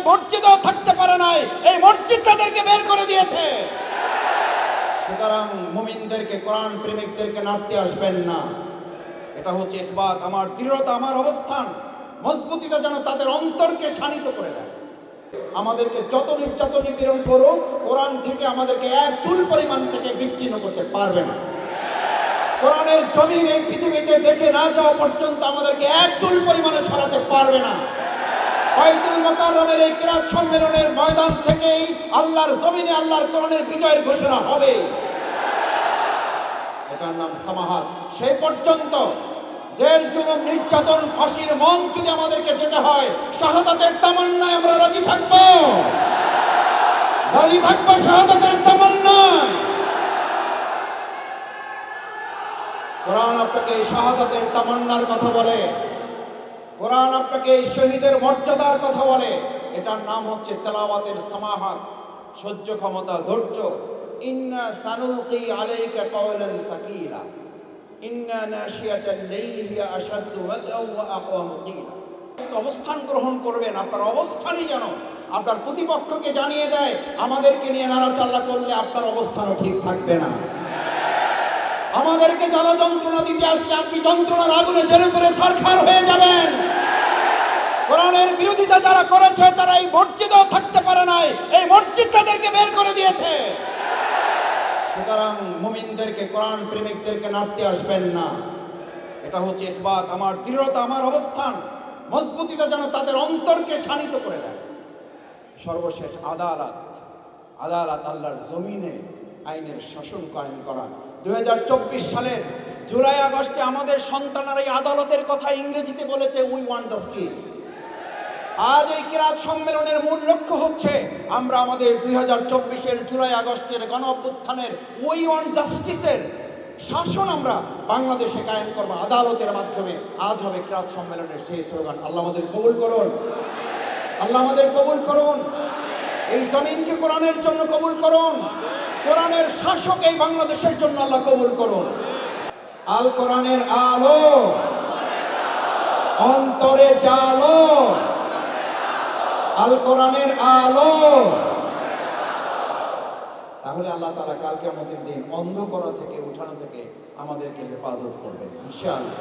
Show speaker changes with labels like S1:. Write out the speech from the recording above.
S1: মসজিদেও থাকতে পারে নাই, এই মসজিদ তাদেরকে বের করে দিয়েছে। সুতরাং মুমিনদেরকে, কোরআন প্রেমিকদেরকে নাড়তে আসবেন না। এটা হচ্ছে ইসবাত, আমার দৃঢ়তা, আমার অবস্থান মজবুতিটা যেন তাদের অন্তরকে শানিত করে দেয়। আমাদেরকে যত নির্যাতন নিপীড়ন করুক, কোরআন থেকে আমাদেরকে এক চুল পরিমাণ থেকে বিচ্ছিন্ন করতে পারবে না। কোরআনের জমিন এই পৃথিবীতে দেখে না যাওয়া পর্যন্ত আমাদেরকে এক চুল পরিমাণে সরাতে পারবে না। বাইতুল মুকাররমের এই কিরাত সম্মেলনের ময়দান থেকেই আল্লাহর জমিনে আল্লাহর কোরআনের বিজয়ের ঘোষণা হবে। এটার নাম সামাহাত। সেই পর্যন্ত জেল, জুলুম, নির্যাতন, ফাঁসির মঞ্চ যদি আমাদেরকে যেতে হয়, শাহাদাতের তামান্নায় আমরা রাজি থাকবো, রাজি থাকবো শাহাদাতের তামান্নায়। কোরআন আপনাকে এই শাহাদাতের তামান্নার কথা বলে, কোরআন আপনাকে এই শহীদের মর্যাদার কথা বলে। এটার নাম হচ্ছে তেলাওয়াতের সামাহাত, সহ্য ক্ষমতা, ধৈর্য। ইন্না সানুলকি আলাইকা কাওলান সাকিলা ইন্না নাশিয়াতাল লাইলি হিয়া আশাদ্দু ওয়াদআ ওয়া আকওয়ামু কিলা। অবস্থান গ্রহণ করবেন, আপনার অবস্থানই যেন আপনার প্রতিপক্ষকে জানিয়ে দেয় আমাদেরকে নিয়ে নাড়াচাড়া করলে আপনার অবস্থানও ঠিক থাকবে না। আমাদেরকে জ্বালা যন্ত্রণা দিতে আসলে আপনি যন্ত্রণার আগুনে জ্বলে পড়ে ছারখার হয়ে যাবেন। কোরআনের বিরোধিতা যারা করেছে তারা এই মসজিদেও থাকতে পারে নাই, এই মসজিদ তাদেরকে বের করে দিয়েছে। সুতরাং মুমিনদেরকে, কোরআন প্রেমিকদেরকে নাড়তে আসবেন না। এটা হচ্ছে ইসবাত, আমার দৃঢ়তা, আমার অবস্থান মজবুতিটা যেন তাদের অন্তরকে শানিত করে দেয়। সর্বশেষ আদালত, আদালত আল্লাহর জমিনে আইনের শাসন কায়েম করা। 2024 সালের জুলাই আগস্টে আমাদের সন্তানরা এই আদালতের কথা ইংরেজিতে বলেছে, উই ওয়ান্ট জাস্টিস। আজ এই কিরাত সম্মেলনের মূল লক্ষ্য হচ্ছে আমরা আমাদের 2024-এর জুলাই আগস্টের গণ অভ্যুত্থানের উই ওয়ান্ট জাস্টিসের শাসন আমরা বাংলাদেশে কায়েম করবো আদালতের মাধ্যমে। আজ হবে কিরাত সম্মেলনের সেই স্লোগান। আল্লাহ আমাদের কবুল করুন, আল্লাহ আমাদের কবুল করুন। এই জমিনকে কোরআনের জন্য কবুল করুন, কোরআনের শাসক এই বাংলাদেশের জন্য আল্লাহ কবুল করুন। আল কোরআনের আলো অন্তরে জালো, আল কোরআনের আলো। তাহলে আল্লাহ তাআলা কাল কিয়ামতের দিন অন্ধকার থেকে উঠানো থেকে আমাদেরকে হেফাজত করবেন ইনশাআল্লাহ।